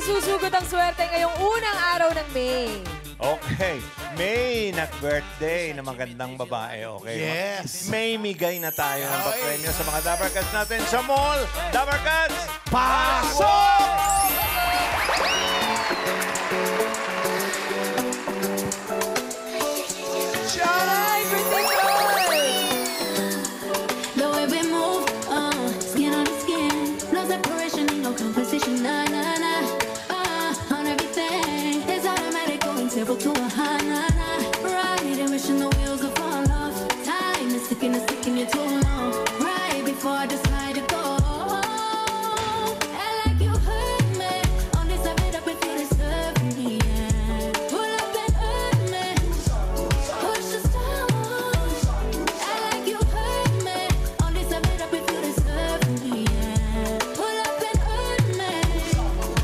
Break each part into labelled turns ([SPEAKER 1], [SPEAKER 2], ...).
[SPEAKER 1] isusugot ang swerte ngayong unang araw ng May.
[SPEAKER 2] Okay. May nag-birthday na magandang babae, okay?
[SPEAKER 3] Yes.
[SPEAKER 2] May migay na tayo ng papremyo sa mga Dabber Cats natin sa mall. Dabber Cats, pasok!
[SPEAKER 1] Ay, birthday girl!
[SPEAKER 4] The way we move, skin on skin, no separation, no competition, nah, nah, nah. On everything, it's automatic, going table to a high, nah, nah. Right, and wishing the wheels will fall off. Time is ticking you too long. Right before I decide to go. And like you hurt me, on this I made up if you deserve me, yeah. Pull up and hurt me, push the stars. And like you hurt me, on this I made up if you deserve me, yeah. Pull up and hurt me,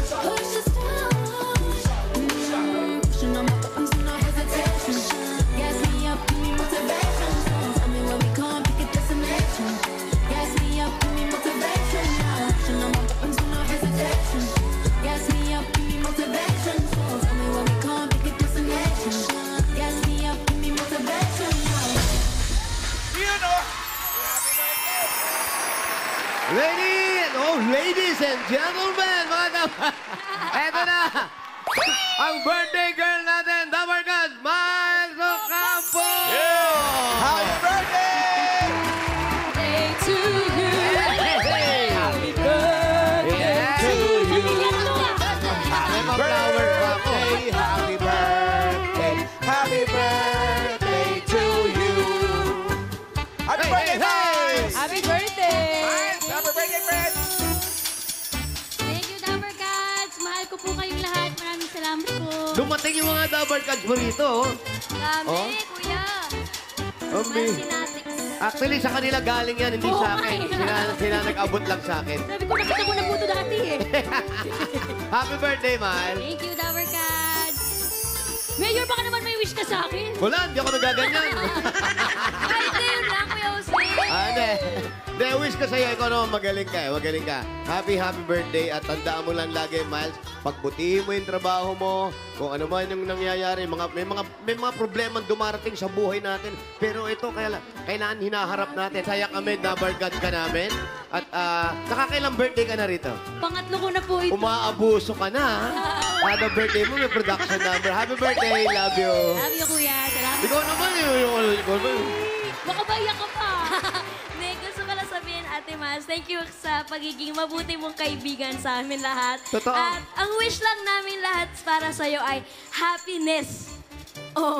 [SPEAKER 4] push the stars. Pushing on my buttons, no hesitation. Gas me up, give me motivation. Tell me when we come, pick a destination. Gas me up, give me motivation. Pushing on my buttons, no hesitation. Gas me up, give me motivation. Tell me when we come, pick a destination. Gas me up, give me motivation.
[SPEAKER 5] Ladies and gentlemen, eto na, ang birthday girl natin, Dabber Cats, Miles Ocampo!
[SPEAKER 3] Happy birthday!
[SPEAKER 1] Day to you. Happy
[SPEAKER 5] Yeah.
[SPEAKER 1] birthday to you.
[SPEAKER 5] May mga flowers pa ako.
[SPEAKER 3] Happy birthday! Happy birthday to you! Happy birthday, guys!
[SPEAKER 1] Happy birthday!
[SPEAKER 3] Happy birthday, friends!
[SPEAKER 4] Thank you, Dabber Cats. Mahal ko po kayong lahat. Maraming salamat po.
[SPEAKER 5] Dumating yung mga Dabber Cats mo rito. Oh.
[SPEAKER 4] Dami, kuya. Sinatics.
[SPEAKER 5] Actually, sa kanila galing yan, hindi
[SPEAKER 4] Oo
[SPEAKER 5] sa
[SPEAKER 4] nga
[SPEAKER 5] akin.
[SPEAKER 4] eh.
[SPEAKER 5] Sila nag-abot lang sa akin.
[SPEAKER 4] Sabi ko, nakita ko na po ito dati eh.
[SPEAKER 5] Happy birthday, Miles.
[SPEAKER 4] Thank you, Dabber Cats. Mayor, baka naman may wish ka sa akin.
[SPEAKER 5] Wala, hindi ako nagaganyan.
[SPEAKER 4] Kahit na yun lang, Kuya Jose.
[SPEAKER 5] Hindi. Hindi, wish ko sa'yo, ikaw naman magaling ka eh. Magaling ka. Happy birthday at tandaan mo lang lagi, Miles. Pagbutihin mo yung trabaho mo, kung ano man yung nangyayari, may mga problema dumarating sa buhay natin. Pero ito, kailangan hinaharap natin. Saya kami, Dabber Cats ka namin. At nakakailang birthday ka na rito?
[SPEAKER 4] Pangatlo ko na po ito.
[SPEAKER 5] Umaabuso ka na, ha? Kada birthday mo, may production number. Happy birthday, love you.
[SPEAKER 4] Love you, Kuya. Salamat.
[SPEAKER 5] Ikaw naman ikaw naman.
[SPEAKER 4] Baka maiyak ka pa. Hindi, gusto ko lang sabihin, Ate Mas, thank you sa pagiging mabuti mong kaibigan sa amin lahat.
[SPEAKER 5] Totoo.
[SPEAKER 4] At ang wish lang namin lahat para sa'yo ay happiness.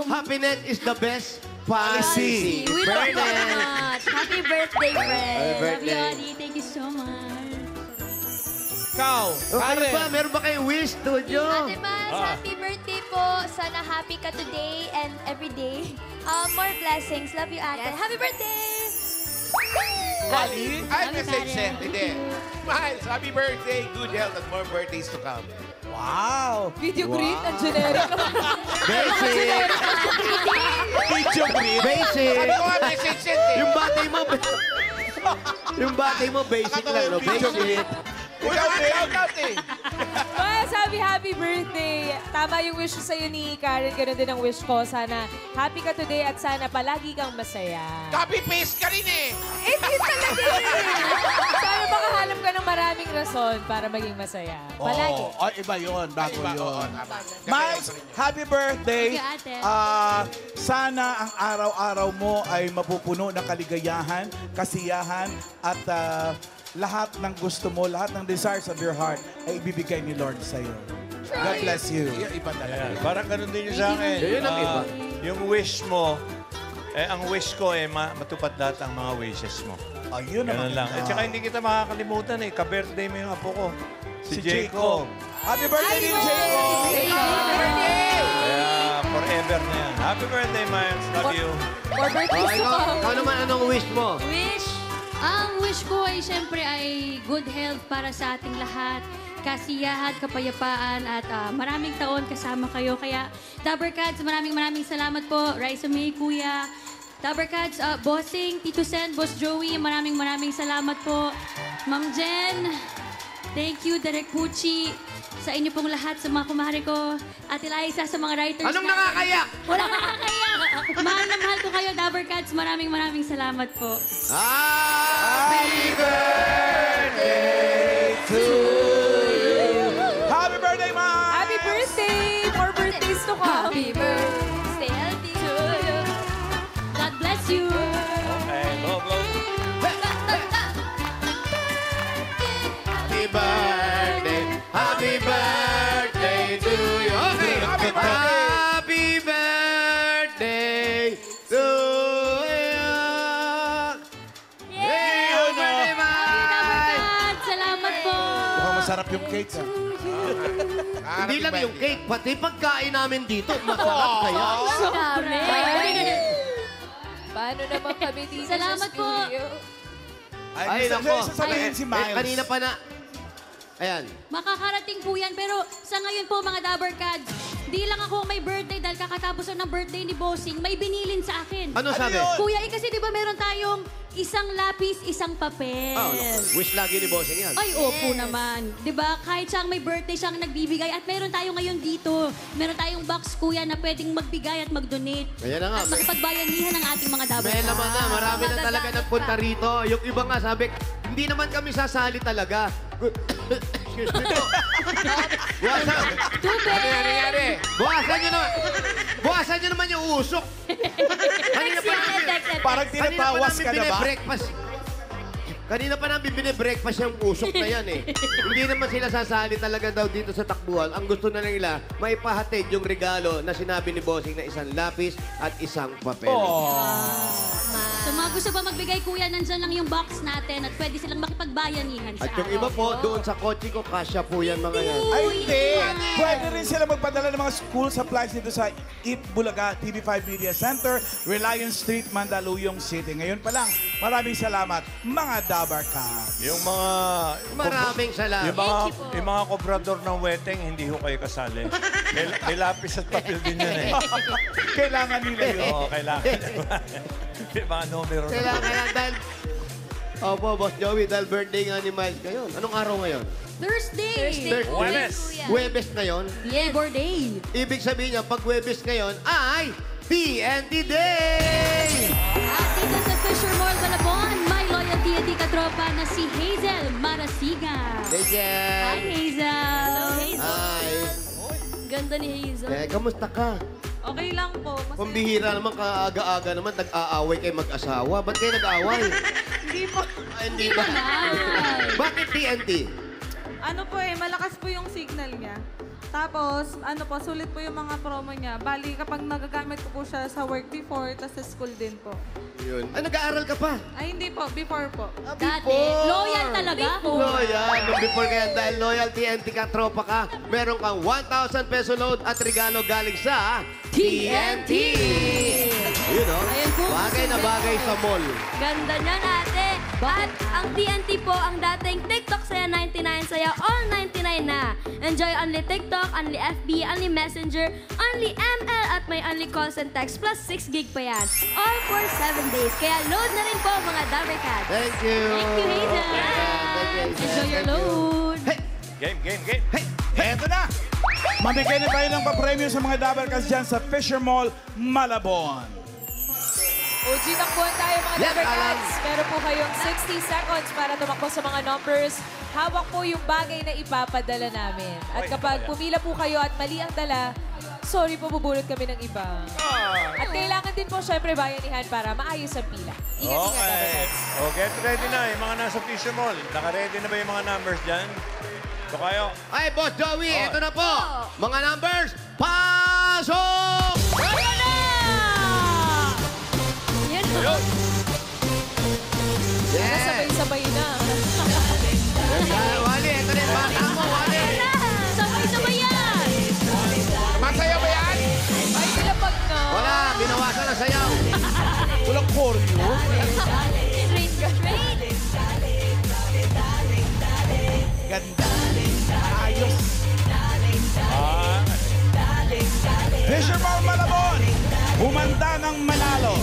[SPEAKER 5] Happiness is the best policy.
[SPEAKER 4] We love you
[SPEAKER 5] Bernard.
[SPEAKER 4] much. Happy birthday, friend.
[SPEAKER 5] Happy
[SPEAKER 4] Love you,
[SPEAKER 5] birthday.
[SPEAKER 4] Adi. Thank you so much.
[SPEAKER 2] Ikaw,
[SPEAKER 5] Ano ba? Meron ba kayong wish, studio?
[SPEAKER 6] Ate Mas, happy birthday po. Sana happy ka today and every day. More blessings. Love you, Ate. Happy birthday!
[SPEAKER 3] Ay,
[SPEAKER 4] Happy
[SPEAKER 3] message
[SPEAKER 4] birthday.
[SPEAKER 3] sent. Hindi. Miles, happy birthday. Good health and more birthdays to come.
[SPEAKER 2] wow!
[SPEAKER 1] Video greet, ang generic.
[SPEAKER 5] Basic.
[SPEAKER 3] Video greet.
[SPEAKER 5] Basic.
[SPEAKER 3] Sabi ko nga, message sent eh.
[SPEAKER 5] Yung batay mo, yung batay mo basic lang, no? Basic.
[SPEAKER 3] Kuya, shout out eh.
[SPEAKER 1] Well, sabi happy birthday. Tama yung wish ko sa'yo ni Karen. Ganun din ang wish ko. Sana happy ka today at sana palagi kang masaya.
[SPEAKER 3] Copy-paste ka rin eh.
[SPEAKER 1] Hindi talaga eh. Sana makahanap ka ng maraming rason para maging masaya. Palagi.
[SPEAKER 7] Oo. Ay, iba yun. Bago
[SPEAKER 3] Iba, oo,
[SPEAKER 7] yun.
[SPEAKER 3] tama.
[SPEAKER 7] Miles, happy birthday.
[SPEAKER 4] Thank you, Ate.
[SPEAKER 7] Sana ang araw-araw mo ay mapupuno ng kaligayahan, kasiyahan, at lahat ng gusto mo, lahat ng desires of your heart ay ibibigay ni Lord sa'yo. God bless you.
[SPEAKER 3] Iba talaga.
[SPEAKER 2] Ayan, parang ganun din yung sa akin.
[SPEAKER 5] Yun ang iba.
[SPEAKER 2] Yung wish mo, ang wish ko matupad lahat ang mga wishes mo.
[SPEAKER 7] Ayun
[SPEAKER 2] Ganun lang. At saka hindi kita makakalimutan ka-birthday mo yung apo ko. Si Jacob.
[SPEAKER 7] Happy birthday din, Jacob!
[SPEAKER 2] Kaya forever na yan. Happy birthday, Miles. Love you.
[SPEAKER 1] For birthday to come.
[SPEAKER 5] Ikaw naman, anong wish mo?
[SPEAKER 4] Wish? Ang wish ko ay siyempre ay good health para sa ating lahat. Kasiyahan, kapayapaan, at maraming taon kasama kayo. Kaya, Dabber Cats, maraming salamat po. Raisa May, Kuya. Dabber Cats, Bossing, Tito Sen, Boss Joey, maraming salamat po. Ma'am Jen, thank you, Derek Pucci.
[SPEAKER 8] sa inyo pong lahat, sa mga kumare ko, Ate Liza, sa mga writers.
[SPEAKER 5] Anong
[SPEAKER 8] natin.
[SPEAKER 5] nakakayak?
[SPEAKER 8] Wala nakakayak. Mahal na mahal ko kayo, Dabber Cats. Maraming salamat po.
[SPEAKER 5] Happy birthday to you.
[SPEAKER 7] Happy birthday, Ma!
[SPEAKER 1] Happy birthday! More birthdays to come.
[SPEAKER 6] Happy birthday. Stay healthy. To you.
[SPEAKER 8] God bless you.
[SPEAKER 2] Okay, blow, blow.
[SPEAKER 5] Happy birthday, happy birthday to you. Okay,
[SPEAKER 7] Happy birthday.
[SPEAKER 5] Happy birthday to you. Yay! Happy birthday,
[SPEAKER 8] Dabber
[SPEAKER 5] Mike!
[SPEAKER 8] Cats, salamat po.
[SPEAKER 7] Mukhang masarap yung cake, ha?
[SPEAKER 5] Hindi lang yung cake, pati pagkain namin dito, masarap kaya.
[SPEAKER 6] Dami.
[SPEAKER 1] Paano naman kami dito
[SPEAKER 8] Salamat
[SPEAKER 1] sa
[SPEAKER 8] po.
[SPEAKER 1] studio?
[SPEAKER 5] Ay,
[SPEAKER 7] gusto
[SPEAKER 5] nako.
[SPEAKER 7] ko sasabihin si Miles.
[SPEAKER 5] Kanina pa na. Ayan.
[SPEAKER 8] Makakarating po yan, pero sa ngayon po mga Dabber Cats, di lang ako may birthday dahil kakatapos ng birthday ni Bossing, may binilin sa akin.
[SPEAKER 5] Ano sabi?
[SPEAKER 7] yun?
[SPEAKER 8] Kuya, kasi di ba meron tayong isang lapis, isang papel.
[SPEAKER 5] Ah, wish lagi ni Bossing yan.
[SPEAKER 8] Ay, opo naman. Di ba? Kahit siyang may birthday, siyang nagbibigay. At meron tayo ngayon dito. Meron tayong box, kuya, na pwedeng magbigay at mag-donate.
[SPEAKER 5] Ayan na nga.
[SPEAKER 8] At makipagbayanihan ng ating mga Dabber
[SPEAKER 5] May
[SPEAKER 8] Cats.
[SPEAKER 5] naman na, marami na talaga nagpunta rito. Yung iba nga sabi, hindi naman kami sasali talaga. Excuse me po. Buwasan nyo naman yung usok. Kanina pa namin,
[SPEAKER 7] Parang tinatawas ka na ba?
[SPEAKER 5] Kanina pa namin binibreakfast yung usok na yan eh. Hindi naman sila sasali talaga daw dito sa takbuhan. Ang gusto na nila, maipahatid yung regalo na sinabi ni Bossing na isang lapis at isang papel.
[SPEAKER 8] So mga gusto ba magbigay, kuya, nandyan lang yung box natin at pwede silang makipagbayanihan sa
[SPEAKER 5] At yung iba po, doon sa kotse ko, kasya po yan mga yan.
[SPEAKER 7] Ay, hindi. Pwede rin sila magpadala ng mga school supplies dito sa Eat Bulaga, TV5 Media Center, Reliance Street, Mandaluyong City. Ngayon pa lang, maraming salamat, mga Dabber Cats.
[SPEAKER 2] Yung mga...
[SPEAKER 5] Maraming salamat.
[SPEAKER 2] Yung mga kobrador ng wedding, hindi ho kayo kasali. May lapis at papel din yan eh.
[SPEAKER 7] Kailangan nila yun.
[SPEAKER 2] Oo, kailangan. May mga numero.
[SPEAKER 5] Kailangan yan dahil... Opo, Boss Joey, dahil birthday nga ni Miles ngayon. Anong araw ngayon?
[SPEAKER 8] Thursday.
[SPEAKER 2] Huwebes.
[SPEAKER 5] Huwebes ngayon.
[SPEAKER 8] Labor Day.
[SPEAKER 5] Ibig sabihin niya, pag Huwebes ngayon, ay TNT Day!
[SPEAKER 8] At dito sa Fisher Mall, Malabon, may loyal TNT katropa na si Hazel Marasiga. Hi,
[SPEAKER 5] Hazel!
[SPEAKER 8] Hazel.
[SPEAKER 5] Hi!
[SPEAKER 6] Ganda ni Hazel.
[SPEAKER 5] Kamusta ka?
[SPEAKER 9] Okay lang po.
[SPEAKER 5] Pambihira naman, kaaga-aga naman, nag-aaway kayo mag-asawa. Ba't kayo nag-aaway?
[SPEAKER 9] Hindi po.
[SPEAKER 5] Hindi ba? Bakit TNT?
[SPEAKER 9] Ano po malakas po yung signal niya. Tapos, sulit po yung mga promo niya. Bali, kapag nagagamit ko po siya sa work before, tapos sa school din po.
[SPEAKER 5] Yun. Nag-aaral ka pa?
[SPEAKER 9] Ay, hindi po. Before po.
[SPEAKER 8] Dati, loyal talaga.
[SPEAKER 5] Loyal. Nung before kaya dahil loyal TNT ka, tropa ka, meron kang 1,000 peso load at regalo galing sa TNT! Yun o.
[SPEAKER 6] Ayan po.
[SPEAKER 5] Bagay na bagay sa mall.
[SPEAKER 6] Ganda niyan, ate. At ang TNT po, ang dating TikTok Saya 99, Saya all 99 na. Enjoy only TikTok, only FB, only Messenger, only ML, at may only calls and text plus 6 gig pa yan. All for 7 days. Kaya load na rin po mga Dabber Cats.
[SPEAKER 5] Thank you.
[SPEAKER 8] Thank you, Hazel. Enjoy your load.
[SPEAKER 5] Hey!
[SPEAKER 2] Game.
[SPEAKER 5] Hey!
[SPEAKER 7] Eto na! Mamigay na tayo ng papremyo sa mga Dabber Cats dyan sa Fisher Mall, Malabon.
[SPEAKER 1] OG takbuhan tayo mga
[SPEAKER 5] Yes,
[SPEAKER 1] Dabber
[SPEAKER 5] Alan.
[SPEAKER 1] Cats. Meron po kayong 60 seconds para tumakbo sa mga numbers. Hawak po yung bagay na ipapadala namin. At kapag pumila po kayo at mali ang dala, sorry po, bubulot kami ng iba. At kailangan din po syempre bayanihan para maayos ang pila. Ingat-ingat, Dabber
[SPEAKER 2] Okay.
[SPEAKER 1] Cats.
[SPEAKER 2] O, get ready na. Yung mga nasa Fisher Mall. Naka-ready na ba yung mga numbers dyan? Ito kayo.
[SPEAKER 5] Ay, Boss Joey, eto na po. Mga numbers, pasok!
[SPEAKER 2] Ayun.
[SPEAKER 5] Yes!
[SPEAKER 1] Sabay-sabay na.
[SPEAKER 5] Wally, eto na yung bata mo, Wally.
[SPEAKER 8] Sabay-sabay yan.
[SPEAKER 3] Masaya ba yan?
[SPEAKER 1] Ay, nilapag na.
[SPEAKER 5] Wala, binawasan na sayaw.
[SPEAKER 7] Walang choreo. Ganda. Ayos. Fisher Mall, Malabon. Humanda ng manalo.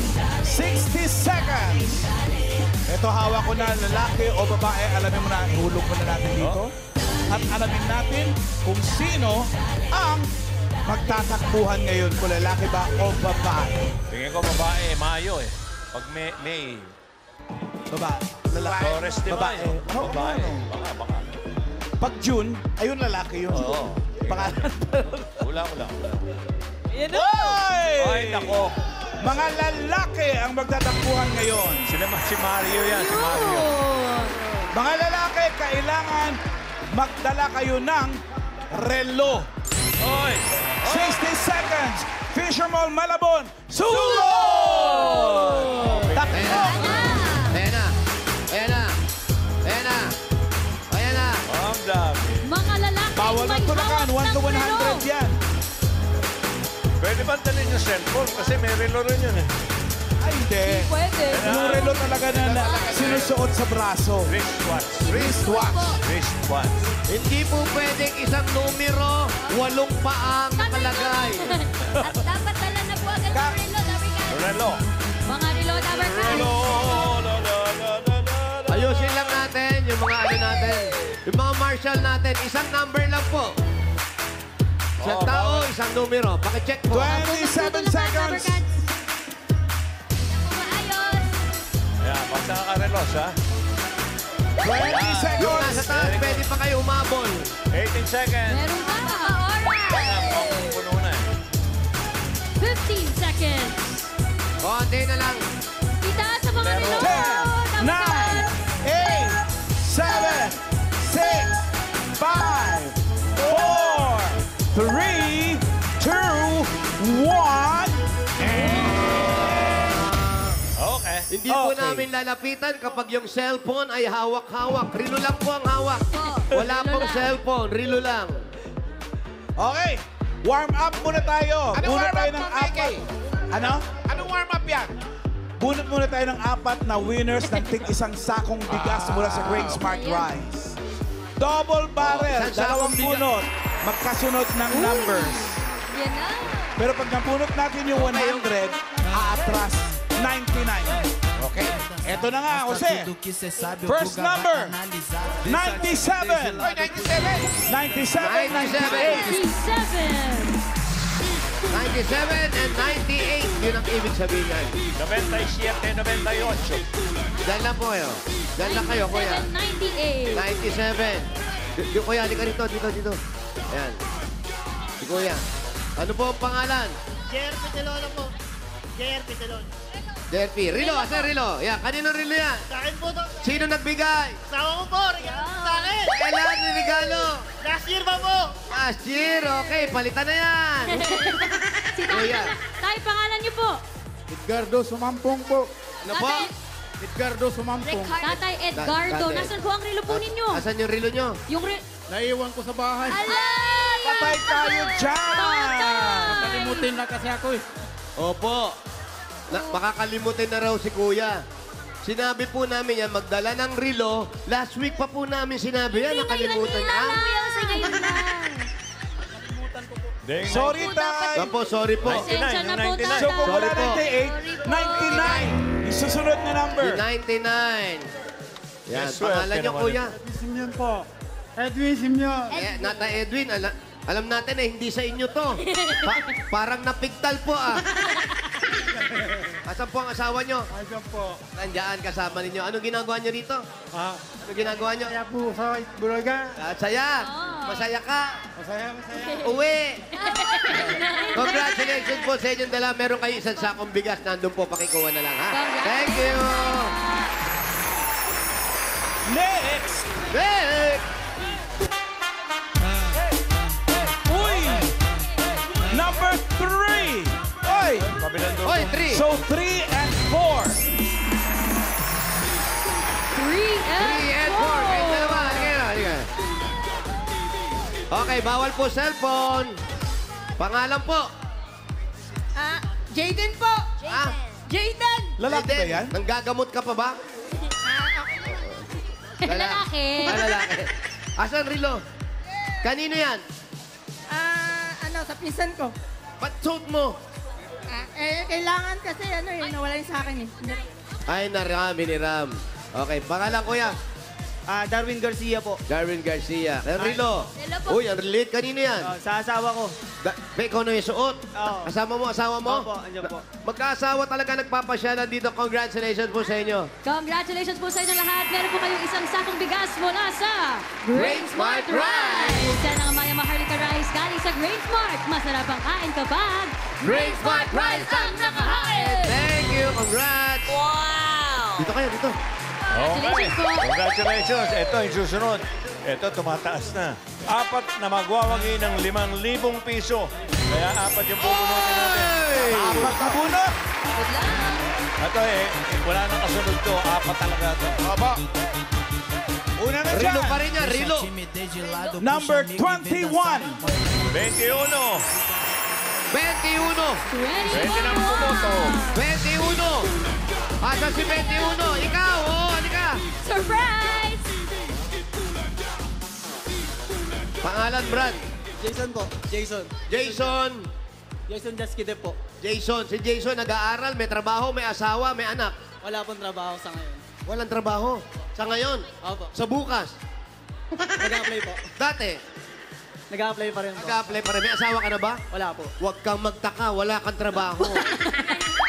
[SPEAKER 7] 60 seconds. Ito hawak ko na, lalaki o babae. Alamin mo na, ihulog mo na natin dito. at alamin natin kung sino ang magtatakbuhan ngayon. Kung lalaki ba o babae.
[SPEAKER 2] Tingin ko babae, Mayo eh. Pag May,
[SPEAKER 7] Babae. Lalaki.
[SPEAKER 2] Torres de
[SPEAKER 7] Babae.
[SPEAKER 2] Mayo.
[SPEAKER 7] Oo,
[SPEAKER 2] Babae.
[SPEAKER 7] ano.
[SPEAKER 2] Baka.
[SPEAKER 7] Pag June, ayun lalaki yun.
[SPEAKER 2] Oo.
[SPEAKER 7] Pangalan.
[SPEAKER 2] Wala.
[SPEAKER 1] Yan na.
[SPEAKER 7] Hoy!
[SPEAKER 2] Ay, nako.
[SPEAKER 7] Mga lalaki ang magtatakbuhan ngayon.
[SPEAKER 2] Si Mario yan, si Mario.
[SPEAKER 7] Mga lalaki, kailangan magdala kayo ng relo.
[SPEAKER 2] Oy!
[SPEAKER 7] 60 seconds. Fisher Mall, Malabon. Sugod! Takbo!
[SPEAKER 5] Ayan na. Ayan na. Ayan na. Ayan na.
[SPEAKER 2] Ang dami.
[SPEAKER 8] Mga lalaki
[SPEAKER 7] Bawal
[SPEAKER 8] may
[SPEAKER 7] ang tunakan. 1
[SPEAKER 8] hawak
[SPEAKER 7] to
[SPEAKER 8] ng relo.
[SPEAKER 7] 100 yan.
[SPEAKER 2] Pwede ba talin yung cellphone? Kasi may relo rin yun eh.
[SPEAKER 7] Ay, hindi.
[SPEAKER 1] Pwede.
[SPEAKER 7] Yung relo talaga na sinusuot sa braso.
[SPEAKER 2] Wristwatch.
[SPEAKER 7] Wristwatch.
[SPEAKER 2] Wristwatch.
[SPEAKER 5] Hindi po pwedeng isang numero, 8 paang nakalagay.
[SPEAKER 6] At dapat dala na po agad ng relo. Sabi ka.
[SPEAKER 2] Relo.
[SPEAKER 8] Mga relo, Dabber Cats.
[SPEAKER 2] Relo.
[SPEAKER 5] Ayusin lang natin yung mga ano natin. Yung mga marshal natin, isang number lang po. Isang tao, isang numero. Pakicheck po.
[SPEAKER 7] 27 seconds.
[SPEAKER 6] Maayos.
[SPEAKER 2] Ayan, basta ka relos ha.
[SPEAKER 7] 20
[SPEAKER 5] Yung
[SPEAKER 7] seconds.
[SPEAKER 5] nasa taas, pwede pa kayo umabol.
[SPEAKER 2] 18 seconds.
[SPEAKER 8] Meron pa.
[SPEAKER 2] Ayan, mukhang puno na eh.
[SPEAKER 8] 15 seconds.
[SPEAKER 5] Konti na lang.
[SPEAKER 8] Itaas sa mga relo.
[SPEAKER 7] 10, 9, 8, 7, 6, 5, 4, 3, 2, 1,
[SPEAKER 2] Okay.
[SPEAKER 5] Hindi po
[SPEAKER 7] Okay.
[SPEAKER 5] namin lalapitan kapag yung cellphone ay hawak-hawak. Rilo lang po ang hawak. Wala
[SPEAKER 8] Rilo
[SPEAKER 5] pong
[SPEAKER 8] lang.
[SPEAKER 5] cellphone. Rilo lang.
[SPEAKER 7] Okay. Warm up muna tayo.
[SPEAKER 3] Ano
[SPEAKER 7] Bunot
[SPEAKER 3] warm
[SPEAKER 7] tayo
[SPEAKER 3] up
[SPEAKER 7] ng
[SPEAKER 3] mo, Mikey?
[SPEAKER 7] 4. Ano?
[SPEAKER 3] Anong warm-up yan?
[SPEAKER 7] Bunot muna tayo ng 4 na winners ng tig-isang sakong bigas mula sa Great Smart Rice. Double barrel,
[SPEAKER 5] Isang sakong
[SPEAKER 7] dalawang
[SPEAKER 5] bigas.
[SPEAKER 7] bunot, magkasunod ng numbers.
[SPEAKER 6] Yan na.
[SPEAKER 7] Pero pag nabunot natin yung 100, aatras 99. Okay. Eto na nga, Jose. First number, 97.
[SPEAKER 3] Oy, 97.
[SPEAKER 7] 97, 98.
[SPEAKER 8] 57.
[SPEAKER 5] 97 and 98. Yun ang ibig sabihin yan.
[SPEAKER 2] 97, 98.
[SPEAKER 5] Diyan lang po kayo. Diyan lang kayo, kuya.
[SPEAKER 8] 98.
[SPEAKER 5] 97. Kuya, di ka rito, dito. Ayan. Si kuya. Ano po ang pangalan?
[SPEAKER 10] JR Pitelona po. JR Pitelona.
[SPEAKER 5] JRP. Rilo, asa Rilo? Yan, kanino Rilo yan?
[SPEAKER 10] Sa akin po to.
[SPEAKER 5] Sino nagbigay?
[SPEAKER 10] Sama mo po. Regalo sa akin.
[SPEAKER 5] Kailan ni regalo?
[SPEAKER 10] Last year ba po?
[SPEAKER 5] Last year, okay. Palitan na yan.
[SPEAKER 8] Si
[SPEAKER 5] Kuya.
[SPEAKER 8] Tay, pangalan niyo po.
[SPEAKER 7] Edgardo Sumampong po.
[SPEAKER 5] Ano po?
[SPEAKER 7] Edgardo Sumampong.
[SPEAKER 8] Tatay Edgardo.
[SPEAKER 5] Tatay.
[SPEAKER 8] Nasaan po ang relo po ninyo?
[SPEAKER 5] Asan yung Rilo nyo?
[SPEAKER 8] Yung
[SPEAKER 7] Naiwan ko sa bahay.
[SPEAKER 8] Alay!
[SPEAKER 7] Patay tayo dyan!
[SPEAKER 10] Nakalimutin na kasi ako eh.
[SPEAKER 5] Opo. Makakalimutin na raw si kuya. Sinabi po namin yan, magdala ng Rilo. Last week pa po namin sinabi yan, nakalimutan na.
[SPEAKER 6] Kasi ngayon lang.
[SPEAKER 2] Ding,
[SPEAKER 7] Sorry, Tay!
[SPEAKER 5] Opo, sorry po.
[SPEAKER 8] Pasensya na po,
[SPEAKER 2] 99.
[SPEAKER 7] So kung wala
[SPEAKER 5] Sorry po.
[SPEAKER 7] 98, 99. Yung susunod na number.
[SPEAKER 5] Yung 99. Yan,
[SPEAKER 2] Yes,
[SPEAKER 5] pangalan nyo,
[SPEAKER 2] swerte
[SPEAKER 5] kuya.
[SPEAKER 10] Simyon po. Edwin Simyon.
[SPEAKER 5] Nata Edwin, alam natin na hindi sa inyo to. Parang napigtal po ah. Asan po ang asawa nyo?
[SPEAKER 10] Ayun po.
[SPEAKER 5] Nandiyan kasama ninyo. Anong ginagawa nyo rito? Ano ginagawa nyo?
[SPEAKER 10] Kaya po sa Bulaga.
[SPEAKER 5] At saya. Masaya ka.
[SPEAKER 10] Masaya.
[SPEAKER 5] Uwi. Congratulations po sa inyong dala. Meron kayo isang sakong bigas. Nandun po, pakikuha na lang ha. Thank you.
[SPEAKER 7] Next!
[SPEAKER 5] Next.
[SPEAKER 7] Uy! Number 3! Oy!
[SPEAKER 2] Kabilang doon.
[SPEAKER 5] Hoy, 3.
[SPEAKER 7] So 3 and 4.
[SPEAKER 8] 3
[SPEAKER 5] 3 and 4. Kayo dalawa. Halika. Okay, bawal po cellphone. Pangalan po.
[SPEAKER 9] Jaden po.
[SPEAKER 5] Ah,
[SPEAKER 9] Jaden.
[SPEAKER 7] Lalaki ba
[SPEAKER 5] Aiden,
[SPEAKER 7] yan?
[SPEAKER 5] nanggagamot ka pa ba?
[SPEAKER 8] Lalaki.
[SPEAKER 5] Lalaki. Asan Rilo? Kanino yan?
[SPEAKER 9] Sa pinsan ko.
[SPEAKER 5] Ba't suit mo?
[SPEAKER 9] Kailangan kasi nawala yun sa akin eh.
[SPEAKER 5] Ay, naram, biniram. Okay, pangalan kuya.
[SPEAKER 10] Darwin Garcia po.
[SPEAKER 5] Darwin Garcia. Rilo.
[SPEAKER 6] Hello po.
[SPEAKER 5] Uy, ang relate. Kanino yan?
[SPEAKER 10] Sa asawa ko.
[SPEAKER 5] Ikaw na yung suot.
[SPEAKER 10] Oo.
[SPEAKER 5] Kasama mo, asawa mo?
[SPEAKER 10] Opo, andyan po.
[SPEAKER 5] Magkaasawa talaga nagpapasyalan dito. Congratulations po sa inyo.
[SPEAKER 8] Congratulations po sa inyo lahat. Meron po kayong isang sakong bigas mula sa
[SPEAKER 5] Grain Smart Rice.
[SPEAKER 8] Yan ang Maya Maharlika Rice galing sa Grain Smart. Masarap ang kain kapag
[SPEAKER 5] Grain Smart Rice
[SPEAKER 8] ang nakahain.
[SPEAKER 5] Thank you. Congrats.
[SPEAKER 1] Wow!
[SPEAKER 5] Dito kayo, dito.
[SPEAKER 8] Congratulations po.
[SPEAKER 2] Congratulations. Ito yung susunod. Ito, tumataas na. 4 na magwawagi ng 5,000 piso. Kaya 4 yung bubunutin natin.
[SPEAKER 7] 4 na bunot.
[SPEAKER 1] Good luck!
[SPEAKER 2] Ito wala nang kasunod to. 4 talaga to.
[SPEAKER 7] Opo. Una na dyan.
[SPEAKER 5] Rilo pa rin yan, Rilo.
[SPEAKER 7] Number 21.
[SPEAKER 2] 21.
[SPEAKER 5] 21.
[SPEAKER 2] 20 ng bumoto.
[SPEAKER 5] 21. Asa si 21? Ikaw, halika.
[SPEAKER 6] Surprise!
[SPEAKER 5] Pangalan, Brad.
[SPEAKER 10] Jason po. Jason.
[SPEAKER 5] Jason.
[SPEAKER 10] Jason Daskide po.
[SPEAKER 5] Jason. Si Jason nag-aaral, may trabaho, may asawa, may anak.
[SPEAKER 10] Wala pong trabaho sa ngayon.
[SPEAKER 5] Walang trabaho. Sa ngayon.
[SPEAKER 10] Opo.
[SPEAKER 5] Sa bukas.
[SPEAKER 10] Nag-apply po.
[SPEAKER 5] Dati.
[SPEAKER 10] Nag-apply pa rin po.
[SPEAKER 5] Nag-apply pa rin. May asawa ka na ba?
[SPEAKER 10] Wala po.
[SPEAKER 5] Huwag kang magtaka, wala kang trabaho.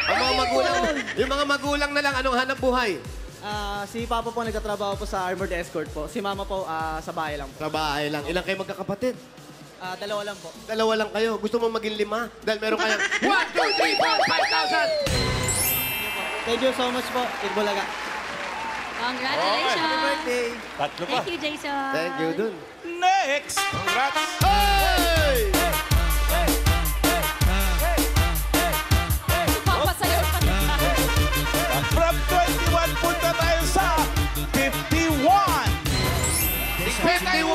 [SPEAKER 5] Ang mga magulang, yung mga magulang na lang, anong hanap buhay?
[SPEAKER 10] Si Papa po nagtatrabaho po sa Armored Escort po. Si Mama po sa bahay lang po.
[SPEAKER 5] Sa bahay lang. Ilang kayo magkakapatid?
[SPEAKER 10] Dalawa lang po.
[SPEAKER 5] Dalawa lang kayo. Gusto mo maging 5? Dahil meron kayang 1, 2, 3, 4, 5,000!
[SPEAKER 10] Thank you so much po. Itbulaga.
[SPEAKER 8] Congratulations.
[SPEAKER 10] Happy birthday.
[SPEAKER 2] 3 pa.
[SPEAKER 8] Thank you, Jason.
[SPEAKER 5] Thank you, dun.
[SPEAKER 7] Next.
[SPEAKER 2] Congrats.
[SPEAKER 5] Hey!
[SPEAKER 1] Papasayaw pa rin tayo.
[SPEAKER 7] From 21, punta tayo sa 51.
[SPEAKER 5] 51! 51!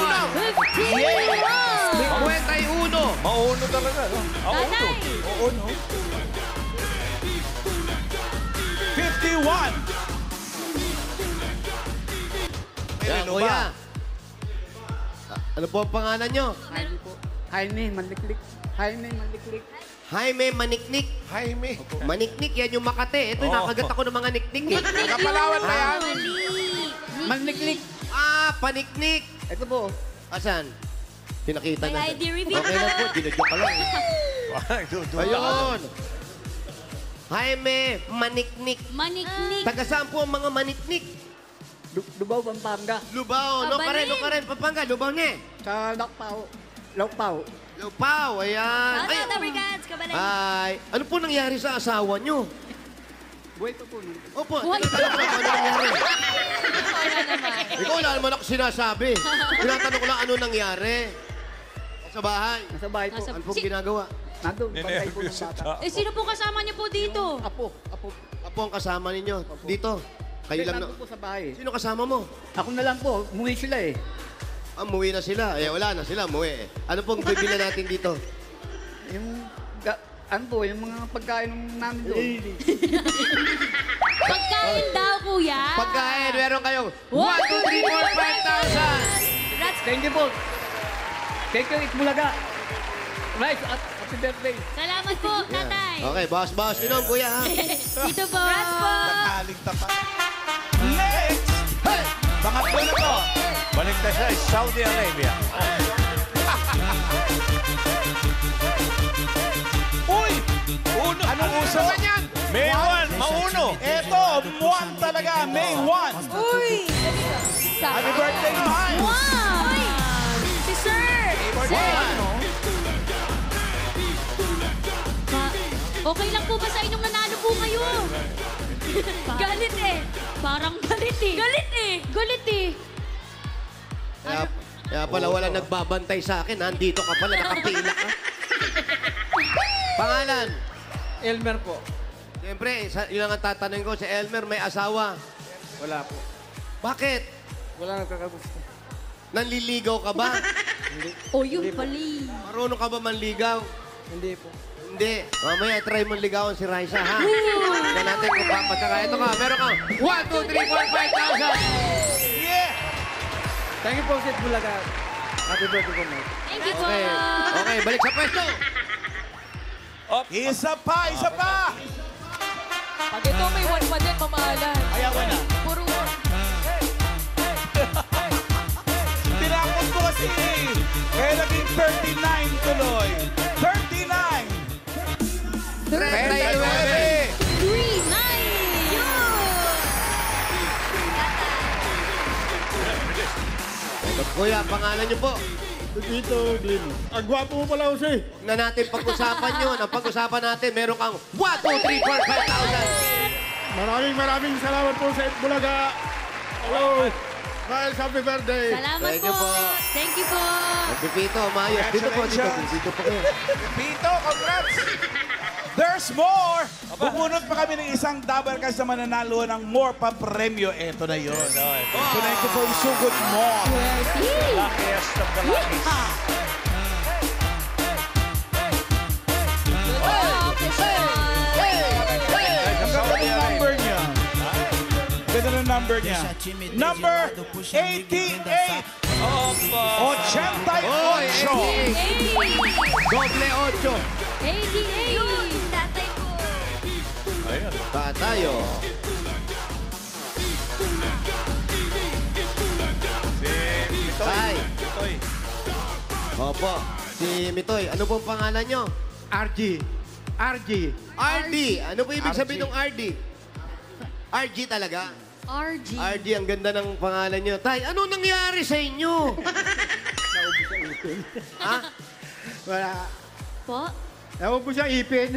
[SPEAKER 2] Mauno talaga. No?
[SPEAKER 8] Tatay.
[SPEAKER 7] Oo, no? 51.
[SPEAKER 5] Yan, kuya. Ano po ang pangalan nyo?
[SPEAKER 10] Jaime po. Jaime Maniklik. Jaime Maniklik.
[SPEAKER 5] Jaime Maniknik.
[SPEAKER 2] Jaime.
[SPEAKER 5] Maniknik, yan yung Makate. Ito, nakagat ako ng mga niknik eh.
[SPEAKER 6] Kapalawan ba yan?
[SPEAKER 10] Maniklik.
[SPEAKER 5] Paniknik.
[SPEAKER 10] Ito po.
[SPEAKER 5] Asan? Pinakita
[SPEAKER 6] May
[SPEAKER 5] na.
[SPEAKER 6] ID reveal
[SPEAKER 5] Okay lang po, dinadyo ka lang. Ayun. Jaime Maniknik.
[SPEAKER 8] Maniknik.
[SPEAKER 5] Taga saan po ang mga maniknik?
[SPEAKER 10] Dubaw, Pampanga.
[SPEAKER 5] Lubao,
[SPEAKER 6] Kabalin.
[SPEAKER 5] Lokaren, Pampanga, Lubao ne.
[SPEAKER 10] Sa Lakpao. Lakpao.
[SPEAKER 5] Lupao, ayan.
[SPEAKER 6] Ano na, Brigads? Kabalay.
[SPEAKER 5] Ay, ano po nangyari sa asawa nyo?
[SPEAKER 10] Buhay pa po.
[SPEAKER 5] Opo, tinatanong ko lang ano nangyari. Ikaw wala naman ako sinasabi. Tinatanong ko lang ano nangyari. Sa bahay.
[SPEAKER 10] Nasa bahay po.
[SPEAKER 5] Ano pong ginagawa?
[SPEAKER 10] Nandun, bantay po ng bata.
[SPEAKER 8] Eh, sino po kasama niyo po dito?
[SPEAKER 10] Apo.
[SPEAKER 5] Apo ang kasama ninyo dito. Kayo lang na.
[SPEAKER 10] Nandun po sa bahay.
[SPEAKER 5] Sino kasama mo?
[SPEAKER 10] Ako na lang po. Umuwi sila eh.
[SPEAKER 5] Umuwi na sila. Eh, wala na sila. Umuwi. Ano pong bibili natin dito?
[SPEAKER 10] Ano po, yung mga pagkain namin doon.
[SPEAKER 8] Pagkain daw, kuya.
[SPEAKER 5] Pagkain, meron kayong 1, 2, 3, 4, 5,000!
[SPEAKER 10] Thank you po. Thank you, Itbulaga. Right, at happy birthday.
[SPEAKER 8] Salamat po, tatay.
[SPEAKER 5] Okay, boss, inom, kuya, ha?
[SPEAKER 8] Dito po. Congrats po.
[SPEAKER 7] Takaling tapat. Next.
[SPEAKER 5] Hey!
[SPEAKER 7] Pangatlo na to.
[SPEAKER 2] Balik na siya, Saudi Arabia.
[SPEAKER 7] Uy!
[SPEAKER 2] Uno.
[SPEAKER 7] Anong uso?
[SPEAKER 2] May 1, mauno.
[SPEAKER 7] Eto, Juan talaga. May 1.
[SPEAKER 1] Uy!
[SPEAKER 7] Happy birthday, Miles.
[SPEAKER 8] Wow.
[SPEAKER 6] Si Sir!
[SPEAKER 8] Okay lang po ba sa inyong nanalo po kayo?
[SPEAKER 6] Galit eh.
[SPEAKER 8] Parang galit eh.
[SPEAKER 6] Galit eh.
[SPEAKER 8] Galit eh.
[SPEAKER 5] Kaya pala wala nagbabantay sa akin. Nandito ka pala, nakapila ka. Pangalan?
[SPEAKER 10] Elmer po.
[SPEAKER 5] Siyempre, yun ang tatanungin ko. Si Elmer may asawa.
[SPEAKER 10] Wala po.
[SPEAKER 5] Bakit?
[SPEAKER 10] Wala nagkakagusto.
[SPEAKER 5] Nanliligaw ka ba?
[SPEAKER 8] O yun pali.
[SPEAKER 5] Marunong ka ba manligaw?
[SPEAKER 10] Hindi po.
[SPEAKER 5] Hindi. Mamaya, try mong ligawan si Raisa, ha? Tignan natin kung papasaka. Ito ka, meron ka. 1, 2, 3, 4, 5,000!
[SPEAKER 7] Yeah!
[SPEAKER 10] Thank you po, Itbulaga. Happy birthday po, Mike.
[SPEAKER 8] Thank you po.
[SPEAKER 5] Okay. Okay, balik sa pwesto.
[SPEAKER 7] Isa pa, isa pa!
[SPEAKER 1] Pag ito may 1 pa din, mamahalan.
[SPEAKER 7] Ayaw na.
[SPEAKER 1] Puro 1.
[SPEAKER 7] Kaya naging 39 tuloy. 39.
[SPEAKER 5] 39.
[SPEAKER 8] 39!
[SPEAKER 5] Kuya, pangalan niyo po.
[SPEAKER 11] Dito, Glenn. Ang gwapo mo pala, Jose.
[SPEAKER 5] Na natin pag-usapan yun. Ang pag-usapan natin, meron kang 1, 2, 3, 4, 5,000.
[SPEAKER 11] Maraming salamat po sa Bulaga. Hello. Miles, happy birthday.
[SPEAKER 8] Salamat
[SPEAKER 5] Thank you po.
[SPEAKER 8] Thank you po.
[SPEAKER 5] Pipito, umayos. Dito po, dito. Dito po kayo.
[SPEAKER 3] Pito, congrats!
[SPEAKER 7] There's more! Bubunot pa kami ng isang double cash na mananalo ng more pa premyo. Eto na yun. Tunay ko po yung sugod mo.
[SPEAKER 2] Luckiest of the luckiest.
[SPEAKER 7] Ang ganda ng number niya. Ganda ng number niya. Number 88. 88.
[SPEAKER 5] Doble 8.
[SPEAKER 6] 88! Tatay po.
[SPEAKER 2] Ayan.
[SPEAKER 5] Tatayo.
[SPEAKER 2] Si
[SPEAKER 5] Ay.
[SPEAKER 2] Mitoy.
[SPEAKER 5] Opo. Si Mitoy, ano pong pangalan nyo?
[SPEAKER 11] RG. RG.
[SPEAKER 5] RD. Ano po ibig
[SPEAKER 11] RG.
[SPEAKER 5] sabihin ng RD? RG talaga?
[SPEAKER 8] RG.
[SPEAKER 5] RD, ang ganda ng pangalan nyo. Tay, ano nangyari sa inyo? Ha?
[SPEAKER 11] Wala.
[SPEAKER 8] Po?
[SPEAKER 11] Ewan po siyang ipin.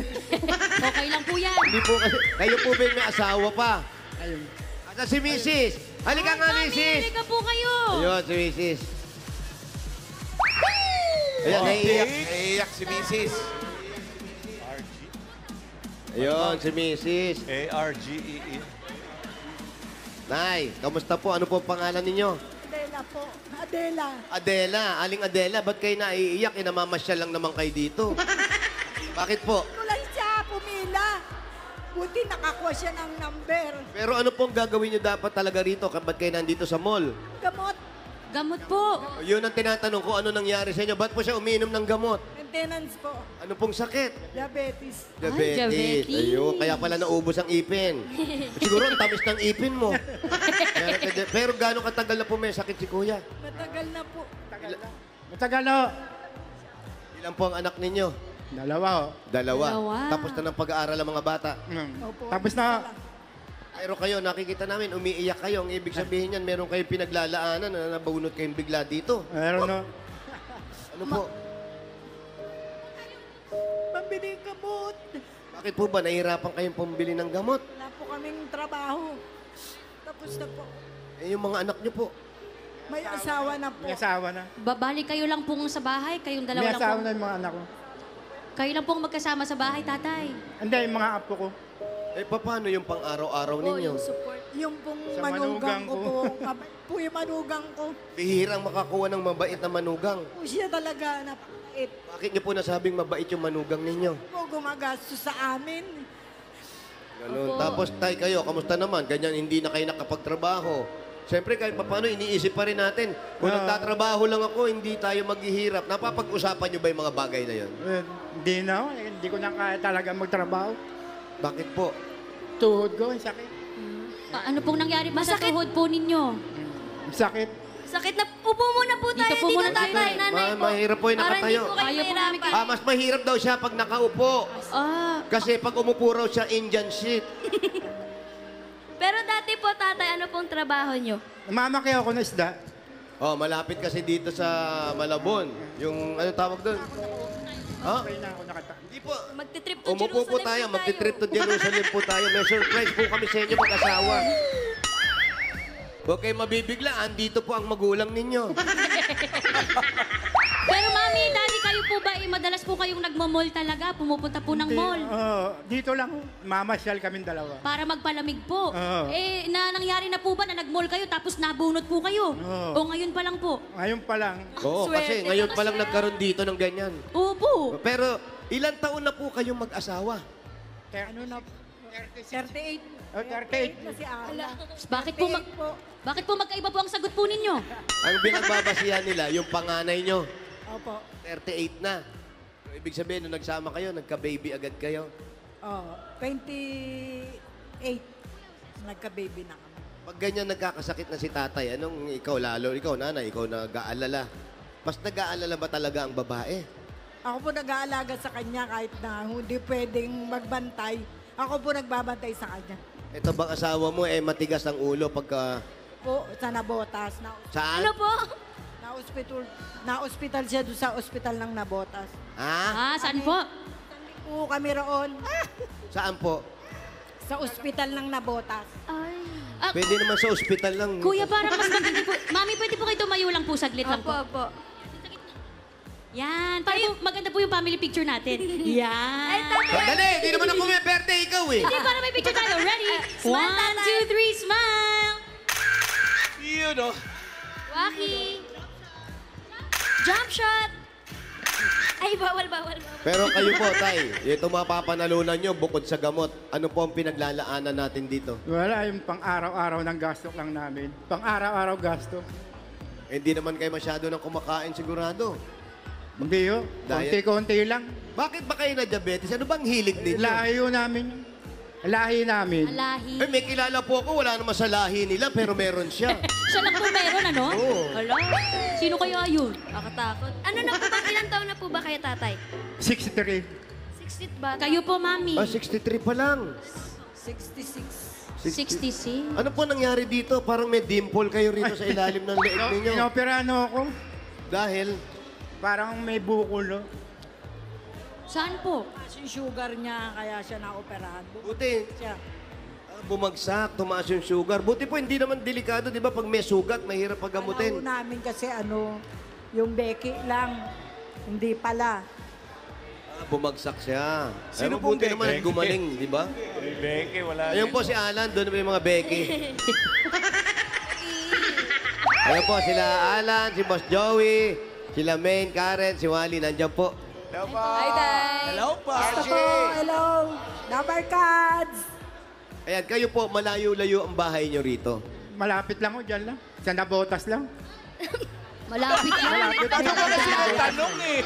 [SPEAKER 8] Okay lang po yan.
[SPEAKER 5] Hindi po kasi, kayo po ba yung may asawa pa?
[SPEAKER 11] Ayun.
[SPEAKER 5] At si Mrs. Halika nga, Mrs.
[SPEAKER 8] Halika po kayo.
[SPEAKER 5] Ayun, si Mrs. Ayan, naiiyak.
[SPEAKER 3] Naiiyak si Mrs.
[SPEAKER 5] Ayun, si Mrs.
[SPEAKER 2] A-R-G-E-E.
[SPEAKER 5] Nay, kamusta po? Ano po ang pangalan ninyo?
[SPEAKER 12] Adela po. Adela.
[SPEAKER 5] Adela. Aling Adela, ba't kayo naiiyak? Inamamasyal lang naman kayo dito. Bakit po?
[SPEAKER 12] Tulay siya, pumila. Buti nakakuha siya ng number.
[SPEAKER 5] Pero ano pong gagawin nyo dapat talaga rito? Ba't kayo nandito sa mall?
[SPEAKER 12] Gamot.
[SPEAKER 8] Gamot po.
[SPEAKER 5] Yun ang tinatanong ko, ano nangyari sa inyo? Ba't po siya umiinom ng gamot?
[SPEAKER 12] Maintenance po.
[SPEAKER 5] Ano pong sakit?
[SPEAKER 12] Diabetes.
[SPEAKER 5] Diabetes. Ayun, kaya pala naubos ang ipin. Siguro ang tamis ng ipin mo. Pero gano'ng katagal na po may sakit si Kuya?
[SPEAKER 12] Matagal na po.
[SPEAKER 11] Matagal na.
[SPEAKER 5] Ilan po ang anak ninyo?
[SPEAKER 11] Dalawa, ho.
[SPEAKER 5] Dalawa.
[SPEAKER 8] Dalawa.
[SPEAKER 5] Tapos na ng pag-aaral ang mga bata.
[SPEAKER 12] Opo.
[SPEAKER 11] Tapos na.
[SPEAKER 5] Pero kayo, nakikita namin, umiiyak kayo. Ang ibig sabihin niyan, meron kayong pinaglalaanan na nabunot kayong bigla dito.
[SPEAKER 11] Meron na.
[SPEAKER 5] Ano po?
[SPEAKER 12] Pambili gamot.
[SPEAKER 5] Bakit po ba nahihirapan kayong pambili ng gamot?
[SPEAKER 12] Wala po kaming trabaho. Tapos na po.
[SPEAKER 5] Eh, yung mga anak niyo po.
[SPEAKER 12] May asawa na po.
[SPEAKER 11] May asawa na.
[SPEAKER 8] Babalik kayo lang pong sa bahay. Kayong dalawa
[SPEAKER 11] May
[SPEAKER 8] lang
[SPEAKER 11] asawa
[SPEAKER 8] po.
[SPEAKER 11] na yung mga anak ko.
[SPEAKER 8] Kayo lang pong magkasama sa bahay, tatay.
[SPEAKER 11] Hindi, yung mga apo ko.
[SPEAKER 5] Eh, paano yung pang-araw-araw ninyo?
[SPEAKER 12] Yung pong
[SPEAKER 11] Sa
[SPEAKER 12] manugang
[SPEAKER 11] manugang
[SPEAKER 12] ko po. Mabait po yung manugang ko.
[SPEAKER 5] Bihirang makakuha ng mabait na manugang.
[SPEAKER 12] Po siya talaga napakait.
[SPEAKER 5] Bakit niyo po nasabing mabait yung manugang ninyo?
[SPEAKER 12] Po gumagastos sa amin.
[SPEAKER 5] Ganun. Tapos, tay, kayo, kamusta naman? Ganyan, hindi na kayo nakapagtrabaho. Siyempre, kahit paano, iniisip pa rin natin. Kung nagtatrabaho lang ako, hindi tayo maghihirap. Napapag-usapan niyo ba yung mga bagay na yun?
[SPEAKER 11] Hindi na, ho. Hindi ko na kaya talaga magtrabaho.
[SPEAKER 5] Bakit po?
[SPEAKER 11] Tuhod ko, ang sakit.
[SPEAKER 8] Ano pong nangyari po sa tuhod po ninyo?
[SPEAKER 11] Ang sakit.
[SPEAKER 6] Sakit na. Upo muna po tayo
[SPEAKER 8] Dito po muna tayo.
[SPEAKER 6] tatay, nanay po.
[SPEAKER 5] Mahirap po yung
[SPEAKER 6] Para hindi
[SPEAKER 5] nakatayo.
[SPEAKER 6] po kayo
[SPEAKER 8] Ayaw po namin
[SPEAKER 6] mahirapan.
[SPEAKER 5] Mas mahirap daw siya pag nakaupo.
[SPEAKER 8] Ah,
[SPEAKER 5] Kasi pag umupo raw siya, Indian shit.
[SPEAKER 6] Pero dati po, tatay, ano pong trabaho nyo?
[SPEAKER 11] Namamaki ako na isda.
[SPEAKER 5] Oh, malapit kasi dito sa Malabon. Yung, ano tawag doon? Ha?
[SPEAKER 11] Kaya na ako nakata.
[SPEAKER 5] Hindi po.
[SPEAKER 6] Magtitrip to
[SPEAKER 5] Umupo po
[SPEAKER 6] Jerusalem
[SPEAKER 5] tayo. Magti-trip to Jerusalem po tayo. May surprise po kami sa inyo mag-asawa. Huwag kayo mabibigla. Andito po ang magulang ninyo.
[SPEAKER 8] pero mami, daddy, kayo po ba madalas po kayong nagmo-mall talaga? Pumupunta po ng mall?
[SPEAKER 11] Dito lang, ho. Mamasyal kaming dalawa.
[SPEAKER 8] Para magpalamig po.
[SPEAKER 11] Oo.
[SPEAKER 8] Nangyari na po ba na nag-mall kayo tapos nabunot po kayo?
[SPEAKER 11] Oo.
[SPEAKER 8] O ngayon pa lang po?
[SPEAKER 11] Ngayon pa lang.
[SPEAKER 5] Oo, kasi
[SPEAKER 6] Swerte
[SPEAKER 5] ngayon
[SPEAKER 6] na
[SPEAKER 5] pa lang
[SPEAKER 6] siya.
[SPEAKER 5] nagkaroon dito ng ganyan.
[SPEAKER 8] Opo.
[SPEAKER 5] Pero ilang taon na po kayong mag-asawa?
[SPEAKER 12] Ano na po? 38.
[SPEAKER 11] Oh, 38.
[SPEAKER 12] na si Ala.
[SPEAKER 8] Bakit po, bakit po magkaiba po ang sagot po ninyo?
[SPEAKER 5] Ang binagbabasihan nila, yung panganay nyo,
[SPEAKER 12] Opo.
[SPEAKER 5] 38 na. So, ibig sabihin, nung nagsama kayo, nagka-baby agad kayo.
[SPEAKER 12] Oh, 28. Nagka-baby na kami.
[SPEAKER 5] Pag ganyan nagkakasakit na si tatay, anong ikaw lalo? Ikaw, nanay, ikaw nag-aalala. Mas nag-aalala ba talaga ang babae?
[SPEAKER 12] Ako po nag-aalaga sa kanya kahit na hindi pwedeng magbantay. Ako po nagbabantay sa kanya.
[SPEAKER 5] Ito bang asawa mo matigas ang ulo pagka...
[SPEAKER 12] Po, sa Nabotas.
[SPEAKER 5] Saan?
[SPEAKER 6] Ano po?
[SPEAKER 12] Na-hospital siya doon sa ospital ng Nabotas.
[SPEAKER 5] Ha?
[SPEAKER 8] Saan po?
[SPEAKER 12] Oo, kami roon.
[SPEAKER 5] Saan po?
[SPEAKER 12] Sa ospital ng Nabotas.
[SPEAKER 6] Ay.
[SPEAKER 5] Pwede naman sa ospital lang.
[SPEAKER 8] Kuya, parang mas maganda po. Mami, pwede po kayo tumayo lang po, saglit lang
[SPEAKER 6] Opo,
[SPEAKER 8] po.
[SPEAKER 6] opo.
[SPEAKER 8] Yan. Pero maganda po yung family picture natin. Yan.
[SPEAKER 6] Ay, tatay.
[SPEAKER 5] Dali, hindi naman ako may birthday, ikaw eh.
[SPEAKER 8] Hindi, para may picture tayo. Ready?
[SPEAKER 6] Smile,
[SPEAKER 8] 1,
[SPEAKER 6] tatay.
[SPEAKER 8] 2, 3, smile!
[SPEAKER 3] Yun, oh.
[SPEAKER 6] Waki. Jump shot. Ay, bawal.
[SPEAKER 5] Pero kayo po, Tay, ito mapapanalunan nyo bukod sa gamot. Ano po ang pinaglalaanan natin dito?
[SPEAKER 11] Wala, yung pang-araw-araw ng gasto lang namin. Pang-araw-araw gasto.
[SPEAKER 5] Hindi naman kayo masyado ng kumakain sigurado.
[SPEAKER 11] Hindi yun.
[SPEAKER 5] Diet?
[SPEAKER 11] Konti-konti lang.
[SPEAKER 5] Bakit ba kayo na diabetes? Ano bang hilig ninyo?
[SPEAKER 11] Layo namin. Lahi namin.
[SPEAKER 8] Alahi.
[SPEAKER 5] May kilala po ako, wala naman sa lahi nila, pero meron siya.
[SPEAKER 8] Siya lang po meron, ano?
[SPEAKER 5] Oo.
[SPEAKER 8] Hala. Sino kaya yun?
[SPEAKER 6] Nakatakot. Ano na po ba? Ilang taon na po ba kayo, tatay?
[SPEAKER 11] 63.
[SPEAKER 6] 60 ba?
[SPEAKER 8] Kayo po, mami.
[SPEAKER 5] 63 pa lang.
[SPEAKER 8] 66.
[SPEAKER 5] Ano po nangyari dito? Parang may dimple kayo rito sa ilalim ng leeg ninyo.
[SPEAKER 11] Inoperano ako.
[SPEAKER 5] Dahil,
[SPEAKER 11] Parang may bukol, no?
[SPEAKER 8] Saan po?
[SPEAKER 12] Yung sugar niya, kaya siya na-operahan.
[SPEAKER 5] buti,
[SPEAKER 12] Siya.
[SPEAKER 5] bumagsak, tumaas yung sugar. Buti po, hindi naman delikado, di ba? Pag may sugat, mahirap
[SPEAKER 12] Alam
[SPEAKER 5] pagamutin.
[SPEAKER 12] namin kasi yung Becky lang, hindi pala.
[SPEAKER 5] Bumagsak siya.
[SPEAKER 2] Sino
[SPEAKER 5] Pero
[SPEAKER 2] pong
[SPEAKER 5] buti naman
[SPEAKER 2] Becky?
[SPEAKER 5] at gumaling, di ba?
[SPEAKER 2] Becky, wala
[SPEAKER 5] Ayun po si Alan, doon may mga Becky. Ayun po, sila Alan, si Boss Joey, sila Maine, Karen, si Wally, nandiyan po.
[SPEAKER 3] Hello po.
[SPEAKER 1] Hi, Tay.
[SPEAKER 3] Hello po.
[SPEAKER 12] Basta po, hello, Number Cards!
[SPEAKER 5] Ayan, kayo po, malayo-layo ang bahay nyo rito.
[SPEAKER 11] Malapit lang o, dyan lang. Sa Nabotas lang.
[SPEAKER 8] Malapit yan.
[SPEAKER 11] Malapit
[SPEAKER 3] Ano
[SPEAKER 11] lang.
[SPEAKER 3] ba kasi ang tanong eh?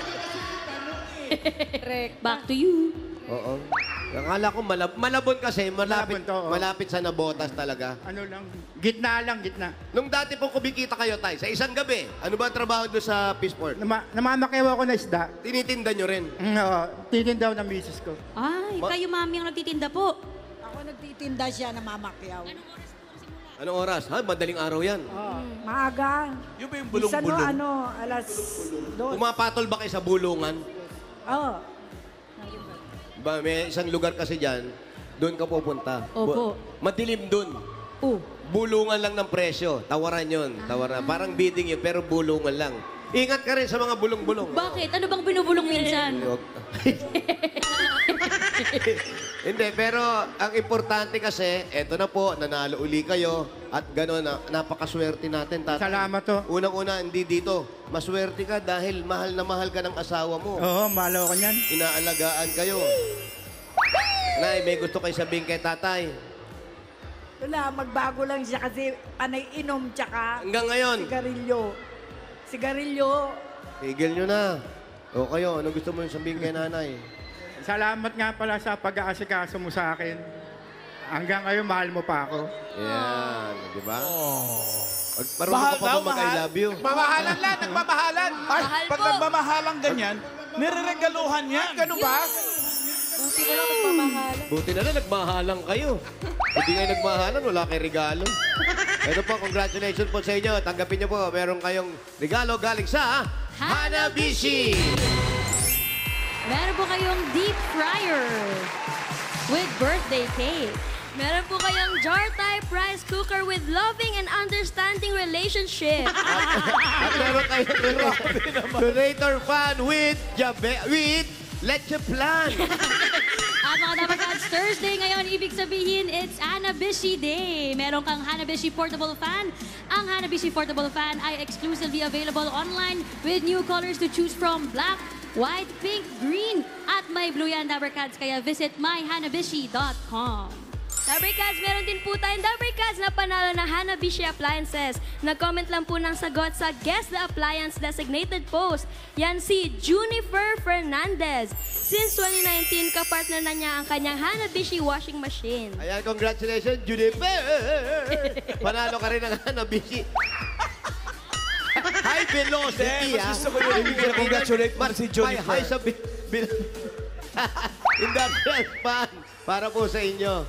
[SPEAKER 8] Back to you.
[SPEAKER 5] Oo. Akala ko Malabon kasi,
[SPEAKER 11] Malabon to, oo.
[SPEAKER 5] malapit sa Nabotas talaga.
[SPEAKER 11] Ano lang, gitna lang, gitna.
[SPEAKER 5] Nung dati pong kumikita kayo, Tay, sa isang gabi, ano ba ang trabaho doon sa Peaceport?
[SPEAKER 11] Namamakew ako na isda.
[SPEAKER 5] Tinitinda nyo rin.
[SPEAKER 11] Oo, titindaw ng misis ko.
[SPEAKER 8] Ay, kayo, mami, ang nagtitinda po.
[SPEAKER 12] Ako nagtitinda siya na mamakyaw.
[SPEAKER 5] Anong oras? Ha? Madaling araw yan.
[SPEAKER 12] Maaga.
[SPEAKER 3] Yung ba yung
[SPEAKER 12] Minsan
[SPEAKER 3] bulong-bulong?
[SPEAKER 12] alas 2.
[SPEAKER 5] Pumapatol ba kayo sa bulungan?
[SPEAKER 12] Oo.
[SPEAKER 5] Ba, may isang lugar kasi dyan, doon ka pupunta.
[SPEAKER 8] Opo.
[SPEAKER 5] Madilim doon.
[SPEAKER 8] Oh.
[SPEAKER 5] Bulungan lang ng presyo. Tawaran yun. Tawaran. Parang bidding yun, pero bulungan lang. Ingat ka rin sa mga bulong-bulong.
[SPEAKER 8] Bakit? Ano bang binubulong minsan?
[SPEAKER 5] Hindi, pero ang importante kasi, eto na po, nanalo uli kayo. At gano'n, napakaswerte natin, tatay.
[SPEAKER 11] Salamat to.
[SPEAKER 5] Unang-una, hindi dito. Maswerte ka dahil mahal na mahal ka ng asawa mo.
[SPEAKER 11] Oo, malo ko niyan.
[SPEAKER 5] Inaalagaan kayo. Nay, may gusto kayo sabihin kay tatay.
[SPEAKER 12] Wala, magbago lang siya kasi panay inom tsaka
[SPEAKER 5] Hanggang ngayon.
[SPEAKER 12] sigarilyo. Sigarilyo.
[SPEAKER 5] Tigil nyo na. O kayo, ano gusto mo yung sabihin kay nanay?
[SPEAKER 11] Salamat nga pala sa pag-aasikaso mo sa akin. Hanggang ngayon, mahal mo pa ako.
[SPEAKER 5] Yan, di ba? Marunong ka pa ba mag-I love you?
[SPEAKER 3] Nagmamahalan lang, nagmamahalan.
[SPEAKER 7] Ay,
[SPEAKER 6] Mahal
[SPEAKER 7] pag
[SPEAKER 6] po.
[SPEAKER 7] nagmamahalang ganyan, nireregaluhan yan.
[SPEAKER 3] Ganun ba?
[SPEAKER 1] Buti na lang nagmamahalan.
[SPEAKER 5] Buti na lang, nagmahalang kayo. Hindi kayo nagmahalan, wala kayong regalo. Ito po, congratulations po sa inyo. Tanggapin niyo po, meron kayong regalo galing sa Hanabishi.
[SPEAKER 8] Meron po kayong deep fryer with birthday cake.
[SPEAKER 6] Meron po kayong jar-type rice cooker with loving and understanding relationship.
[SPEAKER 5] At meron kayong donator fan with Leche Plan.
[SPEAKER 8] At mga Dapper Cats, Thursday ngayon, ibig sabihin, it's Hanabishi Day. Meron kang Hanabishi Portable Fan. Ang Hanabishi Portable Fan ay exclusively available online with new colors to choose from: black, white, pink, green, at may blue yan, Dapper Cats. Kaya visit myhanabishi.com.
[SPEAKER 6] Dabber Cats, meron din po tayong Dabber Cats na panalo na Hanabishi Appliances. Nag-comment lang po ng sagot sa Guess the Appliance Designated Post. Yan si Junifer Fernandez. Since 2019, kapartner na niya ang kanyang Hanabishi washing machine.
[SPEAKER 5] Ayan, congratulations, Juniper! Panalo ka rin ng Hanabishi. Hi, velocity,
[SPEAKER 7] Mas gusto ko yung congratulate mo si Jennifer.
[SPEAKER 5] High sa industrial fan. Para po sa inyo.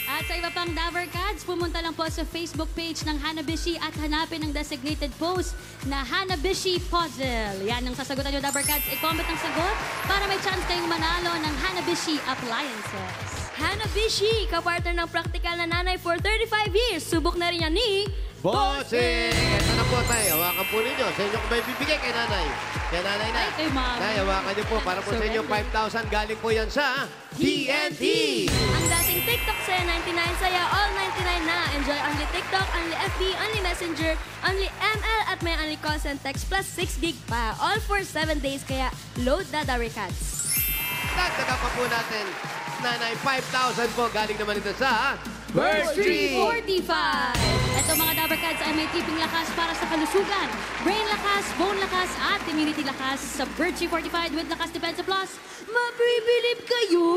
[SPEAKER 8] At sa iba pang Dabber Cats, pumunta lang po sa Facebook page ng Hanabishi at hanapin ang designated post na Hanabishi Puzzle. Yan ang sasagutan nyo, Dabber Cats. I-comment ang sagot para may chance kayong manalo ng Hanabishi Appliances.
[SPEAKER 6] Hanabishi, kapartner ng practical na nanay for 35 years. Subok na rin yan ni...
[SPEAKER 5] Bossing! Ito na po tayo. Hawakan po ninyo. Sa inyo ko ba ibibigay kay nanay? Kay nanay na.
[SPEAKER 8] Ay, kay mami.
[SPEAKER 5] Nay, hawakan niyo po. Para po sa inyo, 5,000 galing po yan sa TNT!
[SPEAKER 6] Ang dating TikTok saya 99 saya, all 99 na. Enjoy only TikTok, only FB, only Messenger, only ML at may only calls and text plus 6 gig pa. All for 7 days, kaya load na Dabber Cats.
[SPEAKER 5] Dagdagan pa po natin. Nanay, 5,000 po. Galing naman ito sa
[SPEAKER 8] Bird 345. Ito mga Dabber Cats ay may tiping lakas para sa kalusugan. Brain lakas, bone lakas, at immunity lakas. Sa Bird 345 with Lakas Depensa Plus, mabibilib kayo!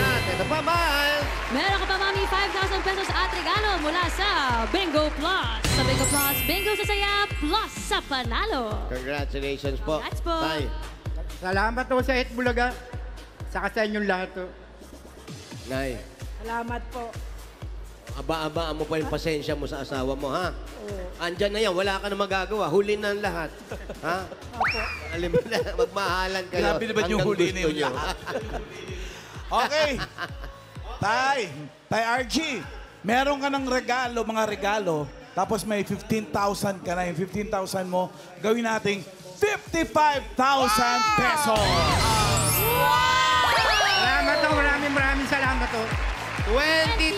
[SPEAKER 5] At ito pa, Miles.
[SPEAKER 8] Meron ka pa, Mami, 5,000 pesos at regalo mula sa Bingo Plus. Sa Bingo Plus, bingo sa saya, plus sa panalo.
[SPEAKER 5] Congratulations po.
[SPEAKER 8] Congrats po.
[SPEAKER 5] Tay.
[SPEAKER 11] Salamat po sa Itbulaga. Saka sa inyong lahat to.
[SPEAKER 5] Nay,
[SPEAKER 12] Salamat po.
[SPEAKER 5] aba-abaan mo pa yung pasensya mo sa asawa mo, ha? Andyan na yan, wala ka na magagawa. Huli na ang lahat. Ha?
[SPEAKER 12] Opo.
[SPEAKER 5] Alam mo na, magmahalan kayo.
[SPEAKER 7] Grabe naman yung
[SPEAKER 5] hanggang
[SPEAKER 7] huli na
[SPEAKER 5] gusto
[SPEAKER 7] yung
[SPEAKER 5] nyo.
[SPEAKER 7] lahat. Okay. Tay RG, meron ka ng regalo, mga regalo, tapos may 15,000 ka na. Yung 15,000 mo, gawin nating 55,000 pesos.
[SPEAKER 11] Salamat to, maraming salamat to.
[SPEAKER 5] 20,000,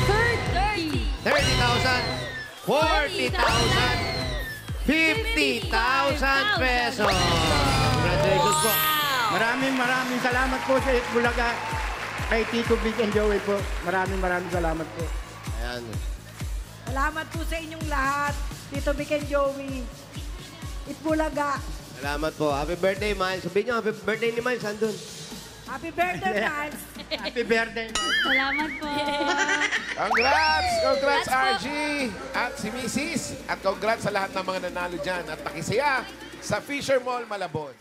[SPEAKER 8] 30.
[SPEAKER 5] 30,000, 40,000, 50,000 pesos. Congratulations po.
[SPEAKER 11] Maraming salamat po sa Itbulaga. Kay Tito Big and Joey po. Maraming salamat po.
[SPEAKER 5] Ayan.
[SPEAKER 12] Salamat po sa inyong lahat. Tito Vic and Joey. Itbulaga.
[SPEAKER 5] Salamat po. Happy birthday, Miles. Sabihin nyo, happy birthday ni Miles. Andun.
[SPEAKER 12] Happy birthday, Miles.
[SPEAKER 11] Happy birthday.
[SPEAKER 8] Salamat po.
[SPEAKER 3] Congrats! Congrats,
[SPEAKER 6] Congrats po.
[SPEAKER 3] RG! At si Mrs. At congrats sa lahat ng mga nanalo dyan. At nakisaya sa Fisher Mall, Malabon.